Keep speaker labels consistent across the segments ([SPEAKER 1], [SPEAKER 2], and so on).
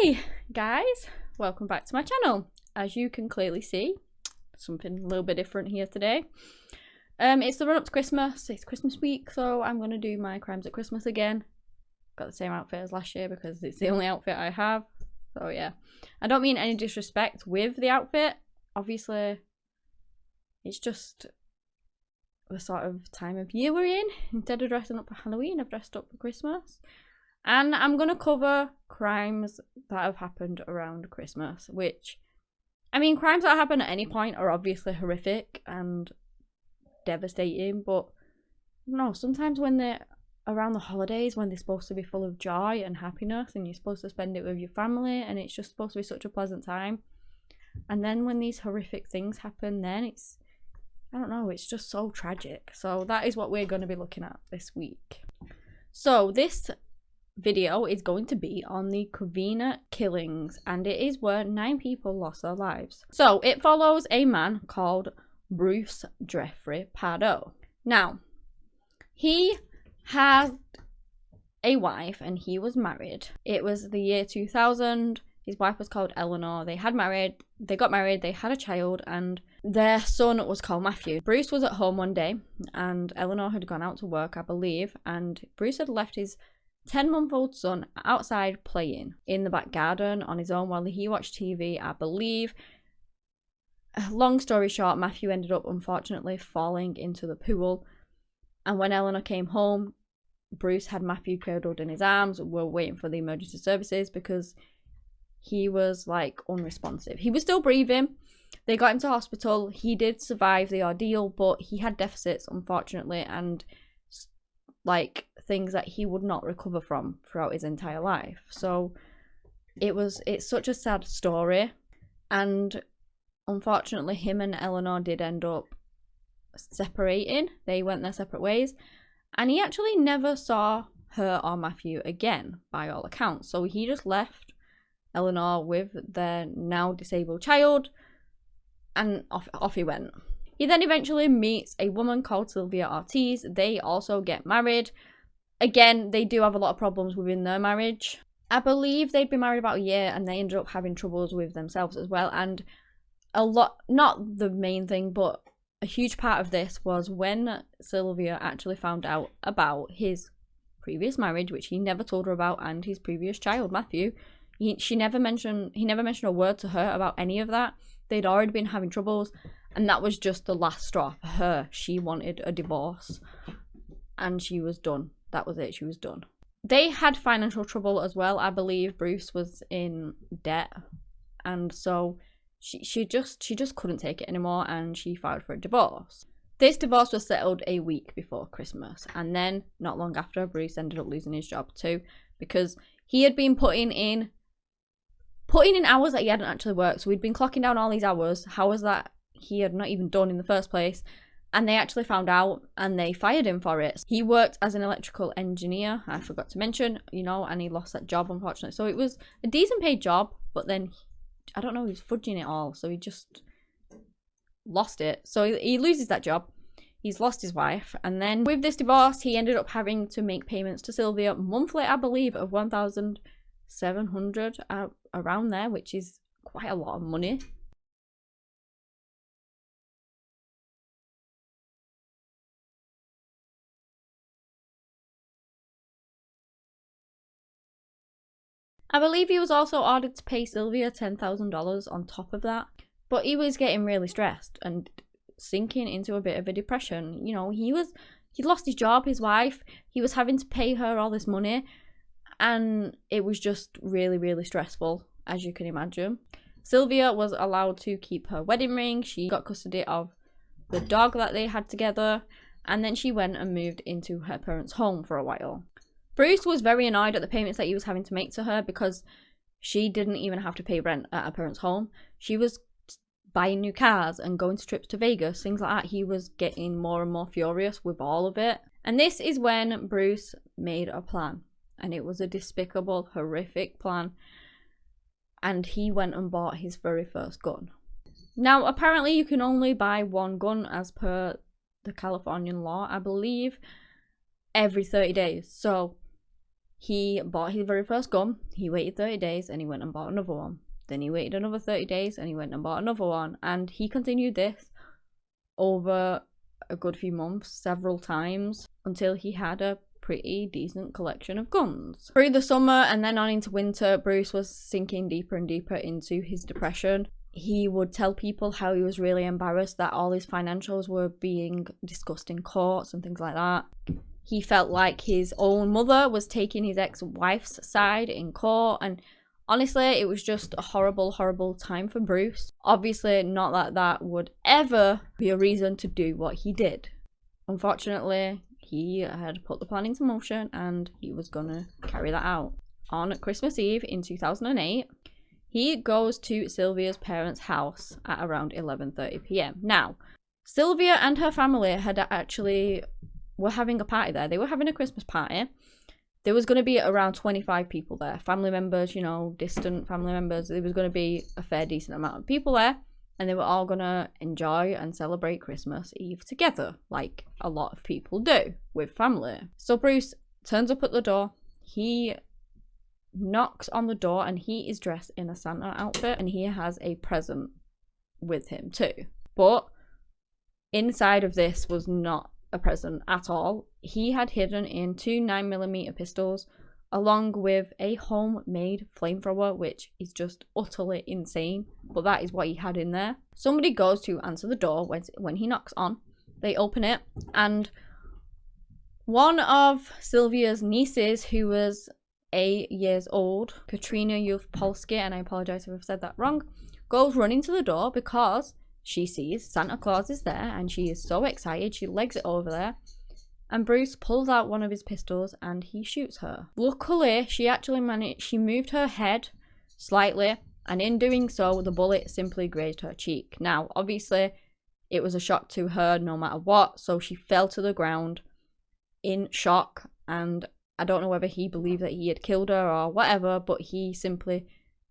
[SPEAKER 1] Hey guys, welcome back to my channel. As you can clearly see, something a little bit different here today. It's the run up to Christmas, it's Christmas week, so I'm going to do my crimes at Christmas again. Got the same outfit as last year because it's the only outfit I have, so yeah. I don't mean any disrespect with the outfit, obviously it's just the sort of time of year we're in. Instead of dressing up for Halloween, I've dressed up for Christmas. And I'm going to cover crimes that have happened around Christmas, which, I mean, crimes that happen at any point are obviously horrific and devastating, but no, sometimes when they're around the holidays, when they're supposed to be full of joy and happiness and you're supposed to spend it with your family and it's just supposed to be such a pleasant time, and then when these horrific things happen, then it's, I don't know, it's just so tragic. So that is what we're going to be looking at this week. So this video is going to be on the Covina Killings, and it is where 9 people lost their lives. So it follows a man called Bruce Jeffrey Pardo. Now, he had a wife and he was married. It was the year 2000. His wife was called Eleanor. They got married, they had a child, and their son was called Matthew. Bruce was at home one day and Eleanor had gone out to work, I believe, and Bruce had left his 10-month-old son outside playing in the back garden on his own while he watched TV, I believe. Long story short, Matthew ended up unfortunately falling into the pool, and when Eleanor came home, Bruce had Matthew cradled in his arms. We're waiting for the emergency services because he was like unresponsive. He was still breathing. They got him to hospital. He did survive the ordeal, but he had deficits, unfortunately, and like things that he would not recover from throughout his entire life. So it's such a sad story, and unfortunately him and Eleanor did end up separating. They went their separate ways, and he actually never saw her or Matthew again by all accounts. So he just left Eleanor with their now disabled child, and off he went. He then eventually meets a woman called Sylvia Ortiz. They also get married. Again, they do have a lot of problems within their marriage. I believe they'd been married about a year and they ended up having troubles with themselves as well. And a lot, not the main thing, but a huge part of this was when Sylvia actually found out about his previous marriage, which he never told her about, and his previous child, Matthew. He never mentioned a word to her about any of that. They'd already been having troubles, and that was just the last straw for her. She wanted a divorce, and she was done. That was it. She was done. They had financial trouble as well. I believe Bruce was in debt, and so she just couldn't take it anymore, and she filed for a divorce. This divorce was settled a week before Christmas, and then not long after, Bruce ended up losing his job too, because he had been putting in hours that he hadn't actually worked. So he'd been clocking down all these hours that he had not even done in the first place, and they actually found out and they fired him for it. He worked as an electrical engineer, I forgot to mention, and he lost that job, unfortunately. So it was a decent paid job, but then I don't know, he was fudging it all, so he just lost it. So he loses that job. He's lost his wife, and then with this divorce, he ended up having to make payments to Sylvia monthly, I believe, of $1,700 around there, which is quite a lot of money. I believe he was also ordered to pay Sylvia $10,000 on top of that, but he was getting really stressed and sinking into a bit of a depression. He'd lost his job, his wife, he was having to pay her all this money, and it was just really, really stressful, as you can imagine. Sylvia was allowed to keep her wedding ring. She got custody of the dog that they had together, and then she went and moved into her parents' home for a while. Bruce was very annoyed at the payments that he was having to make to her because she didn't even have to pay rent at her parents' home. She was buying new cars and going to trips to Vegas, things like that. He was getting more and more furious with all of it. And this is when Bruce made a plan. And it was a despicable, horrific plan. And he went and bought his very first gun. Now, apparently you can only buy one gun as per the Californian law, I believe, every 30 days. So He bought his very first gun. He waited 30 days and he went and bought another one. Then he waited another 30 days and he went and bought another one. And he continued this over a good few months, several times, until he had a pretty decent collection of guns. Through the summer and then on into winter, Bruce was sinking deeper and deeper into his depression. He would tell people how he was really embarrassed that all his financials were being discussed in courts and things like that. He felt like his own mother was taking his ex-wife's side in court, and honestly, it was just a horrible, horrible time for Bruce. Obviously, not that that would ever be a reason to do what he did. Unfortunately, he had put the plan into motion and he was gonna carry that out. On Christmas Eve in 2008, he goes to Sylvia's parents' house at around 11:30 p.m. Now, Sylvia and her family were having a party there. They were having a Christmas party. There was going to be around 25 people there. Family members, you know, distant family members. There was going to be a fair decent amount of people there. And they were all going to enjoy and celebrate Christmas Eve together, like a lot of people do with family. So Bruce turns up at the door. He knocks on the door and he is dressed in a Santa outfit and he has a present with him too. But inside of this was not a present at all. He had hidden in 2 9mm pistols along with a homemade flamethrower, which is just utterly insane, but that is what he had in there. Somebody goes to answer the door when he knocks on. They open it and one of Sylvia's nieces, who was 8 years old, Katrina Yuvpolsky, and I apologize if I've said that wrong, goes running to the door because she sees Santa Claus is there and she is so excited. She legs it over there and Bruce pulls out one of his pistols and he shoots her. Luckily, she moved her head slightly, and in doing so, the bullet simply grazed her cheek. Now, obviously, it was a shock to her no matter what, so she fell to the ground in shock, and I don't know whether he believed that he had killed her or whatever, but he simply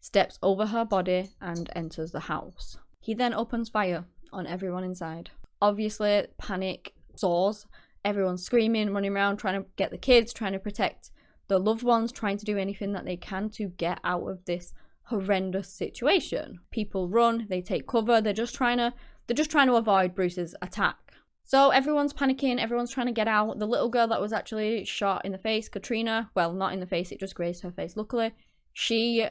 [SPEAKER 1] steps over her body and enters the house. He then opens fire on everyone inside. Obviously, panic soars. Everyone's screaming, running around, trying to get the kids, trying to protect the loved ones, trying to do anything that they can to get out of this horrendous situation. People run, they take cover, they're just trying to avoid Bruce's attack. So everyone's panicking, everyone's trying to get out. The little girl that was actually shot in the face, Katrina, well, not in the face, it just grazed her face, luckily, she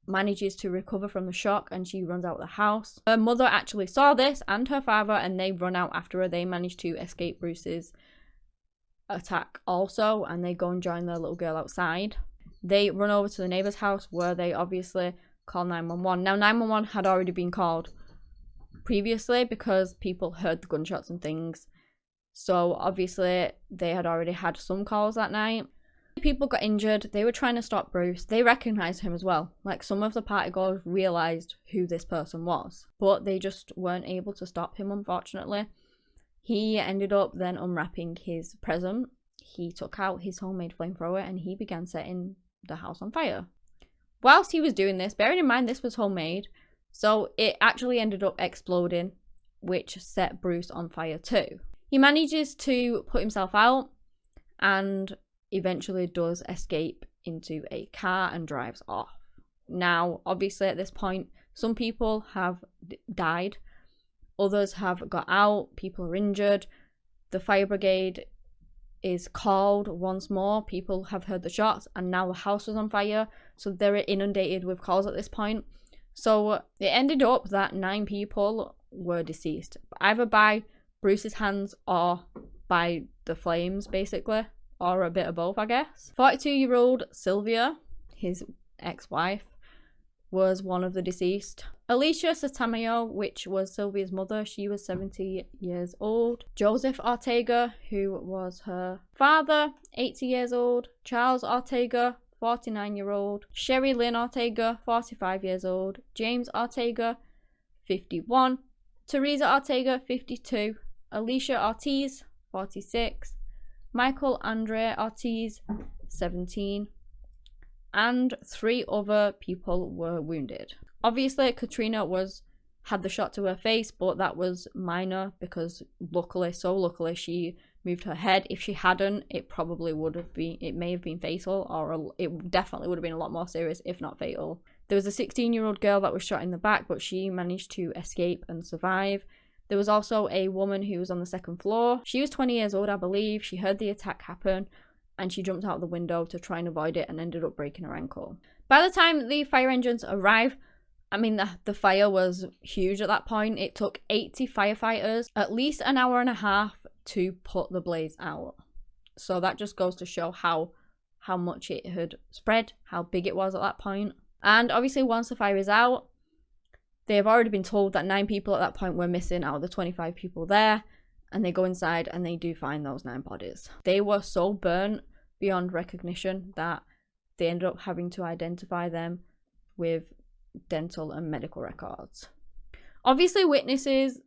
[SPEAKER 1] manages to recover from the shock and she runs out of the house. Her mother actually saw this and her father, and they run out after her. They manage to escape Bruce's attack also, and they go and join their little girl outside. They run over to the neighbor's house where they obviously call 911. Now, 911 had already been called previously because people heard the gunshots and things, so obviously they had already had some calls that night. People got injured. They were trying to stop Bruce. They recognized him as well. Like, some of the partygoers realized who this person was, but they just weren't able to stop him, unfortunately. He ended up then unwrapping his present. He took out his homemade flamethrower and he began setting the house on fire. Whilst he was doing this, bearing in mind this was homemade, so it actually ended up exploding, which set Bruce on fire too. He manages to put himself out and eventually does escape into a car and drives off. Now, obviously at this point, some people have died, others have got out, people are injured, the fire brigade is called once more, people have heard the shots, and now the house is on fire, so they're inundated with calls at this point. So it ended up that 9 people were deceased, either by Bruce's hands or by the flames, basically, or a bit of both, I guess. 42-year-old Sylvia, his ex-wife, was one of the deceased. Alicia Satamayo, which was Sylvia's mother, she was 70 years old. Joseph Ortega, who was her father, 80 years old. Charles Ortega, 49-year-old. Sherry Lynn Ortega, 45 years old. James Ortega, 51. Teresa Ortega, 52. Alicia Ortiz, 46. Michael Andre Ortiz, 17. And 3 other people were wounded. Obviously, Katrina had the shot to her face, but that was minor because luckily, she moved her head. If she hadn't, it probably would have been, it may have been fatal, or it definitely would have been a lot more serious, if not fatal. There was a 16-year-old girl that was shot in the back, but she managed to escape and survive. There was also a woman who was on the second floor. She was 20 years old, I believe. She heard the attack happen and she jumped out the window to try and avoid it and ended up breaking her ankle. By the time the fire engines arrived, I mean, the fire was huge at that point. It took 80 firefighters at least an hour and a half to put the blaze out. So that just goes to show how much it had spread, how big it was at that point. And obviously once the fire is out, they've already been told that 9 people at that point were missing out of the 25 people there. And they go inside and they do find those 9 bodies. They were so burnt beyond recognition that they ended up having to identify them with dental and medical records. Obviously witnesses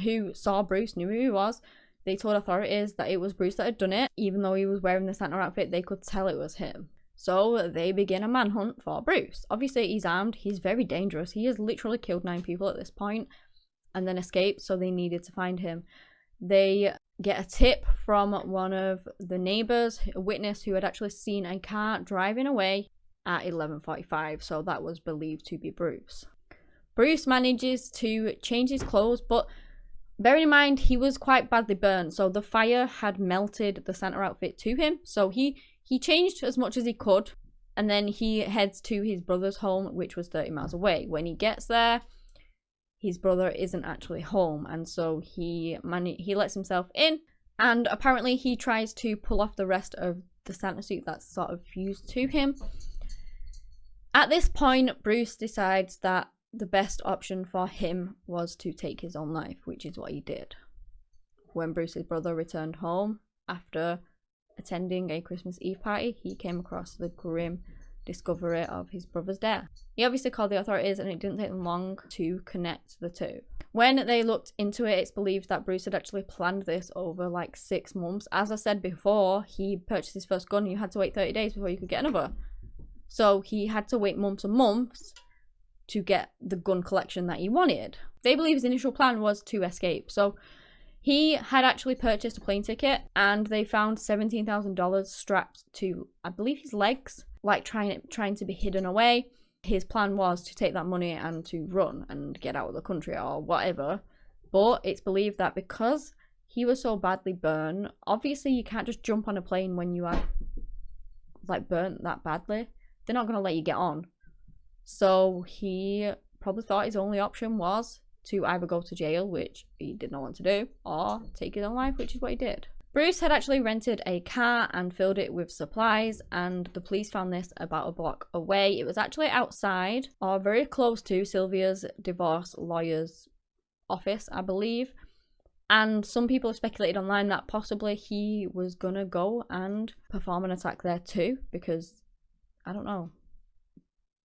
[SPEAKER 1] who saw Bruce knew who he was. They told authorities that it was Bruce that had done it. Even though he was wearing the Santa outfit, they could tell it was him. So they begin a manhunt for Bruce. Obviously he's armed, he's very dangerous. He has literally killed 9 people at this point and then escaped, so they needed to find him. They get a tip from one of the neighbours, a witness who had actually seen a car driving away at 11:45, so that was believed to be Bruce. Bruce manages to change his clothes, but bearing in mind he was quite badly burned, so the fire had melted the Santa outfit to him, so he changed as much as he could, and then he heads to his brother's home, which was 30 miles away. When he gets there, his brother isn't actually home, and so he lets himself in, and apparently he tries to pull off the rest of the Santa suit that's sort of fused to him. At this point, Bruce decides that the best option for him was to take his own life, which is what he did. When Bruce's brother returned home after attending a Christmas Eve party, he came across the grim discovery of his brother's death. He obviously called the authorities and it didn't take them long to connect the two. When they looked into it, it's believed that Bruce had actually planned this over like 6 months. As I said before, he purchased his first gun, you had to wait 30 days before you could get another. So he had to wait months and months to get the gun collection that he wanted. They believe his initial plan was to escape. So he had actually purchased a plane ticket and they found $17,000 strapped to, I believe, his legs, like trying to be hidden away. His plan was to take that money and to run and get out of the country or whatever. But it's believed that because he was so badly burned, obviously you can't just jump on a plane when you are like burnt that badly. They're not going to let you get on. So he probably thought his only option was to either go to jail, which he did not want to do, or take his own life, which is what he did. Bruce had actually rented a car and filled it with supplies, and the police found this about a block away. It was actually outside or very close to Sylvia's divorce lawyer's office, I believe. And some people have speculated online that possibly he was gonna go and perform an attack there too, because I don't know,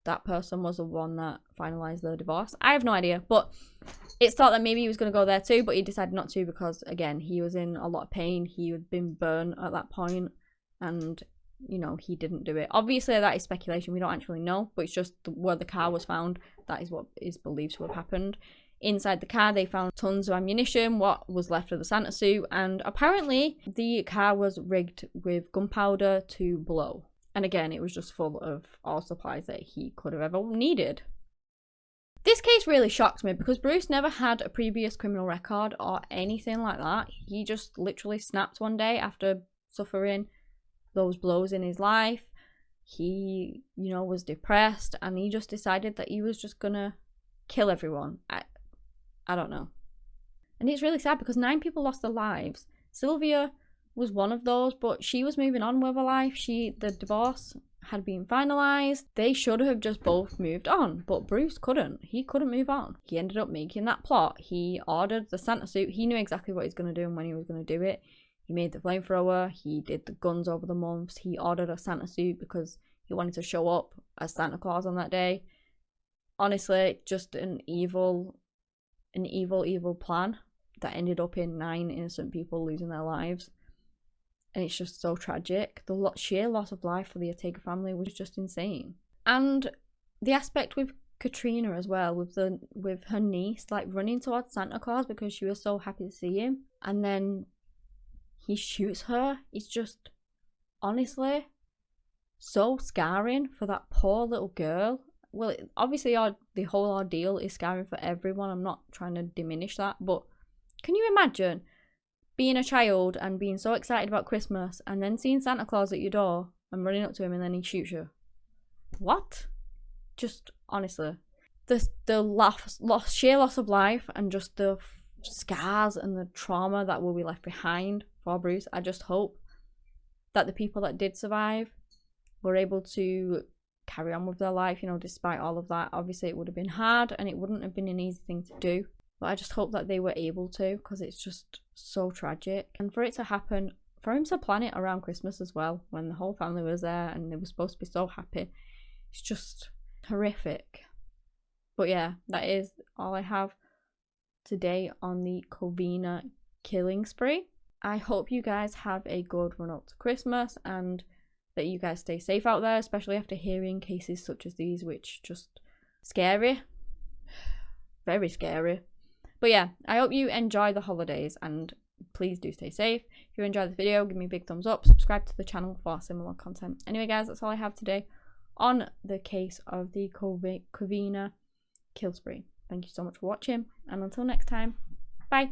[SPEAKER 1] that person was the one that finalized the divorce. I have no idea, but it's thought that maybe he was going to go there too, but he decided not to because, again, he was in a lot of pain. He had been burned at that point and, you know, he didn't do it. Obviously, that is speculation. We don't actually know, but it's just where the car was found. That is what is believed to have happened. Inside the car, they found tons of ammunition, what was left of the Santa suit, and apparently the car was rigged with gunpowder to blow. And again, it was just full of all supplies that he could have ever needed. This case really shocked me because Bruce never had a previous criminal record or anything like that. He just literally snapped one day after suffering those blows in his life. He, you know, was depressed and he just decided that he was just gonna kill everyone. I don't know. And it's really sad because 9 people lost their lives. Sylvia was one of those, but she was moving on with her life. The divorce had been finalized. They should have just both moved on, but Bruce couldn't. He couldn't move on. He ended up making that plot. He ordered the Santa suit. He knew exactly what he was going to do and when he was going to do it. He made the flamethrower. He did the guns over the months. He ordered a Santa suit because he wanted to show up as Santa Claus on that day. Honestly, just an evil plan that ended up in 9 innocent people losing their lives. And it's just so tragic. The sheer loss of life for the Ortega family was just insane. And the aspect with Katrina as well, with her niece, like running towards Santa Claus because she was so happy to see him. And then he shoots her. It's just, honestly, so scarring for that poor little girl. Well, obviously the whole ordeal is scarring for everyone. I'm not trying to diminish that, but can you imagine being a child and being so excited about Christmas and then seeing Santa Claus at your door and running up to him and then he shoots you? What? Just, honestly, the sheer loss of life and just the scars and the trauma that will be left behind for Bruce. I just hope that the people that did survive were able to carry on with their life, you know, despite all of that. Obviously it would have been hard and it wouldn't have been an easy thing to do, but I just hope that they were able to, because it's just so tragic. And for it to happen, for him to plan it around Christmas as well, when the whole family was there and they were supposed to be so happy, it's just horrific. But yeah, that is all I have today on the Covina killing spree. I hope you guys have a good run up to Christmas and that you guys stay safe out there, especially after hearing cases such as these, which just scary. Very scary. But yeah, I hope you enjoy the holidays and please do stay safe. If you enjoyed the video, give me a big thumbs up, subscribe to the channel for similar content. Anyway guys, that's all I have today on the case of the Covina kill spree. Thank you so much for watching, and until next time, bye.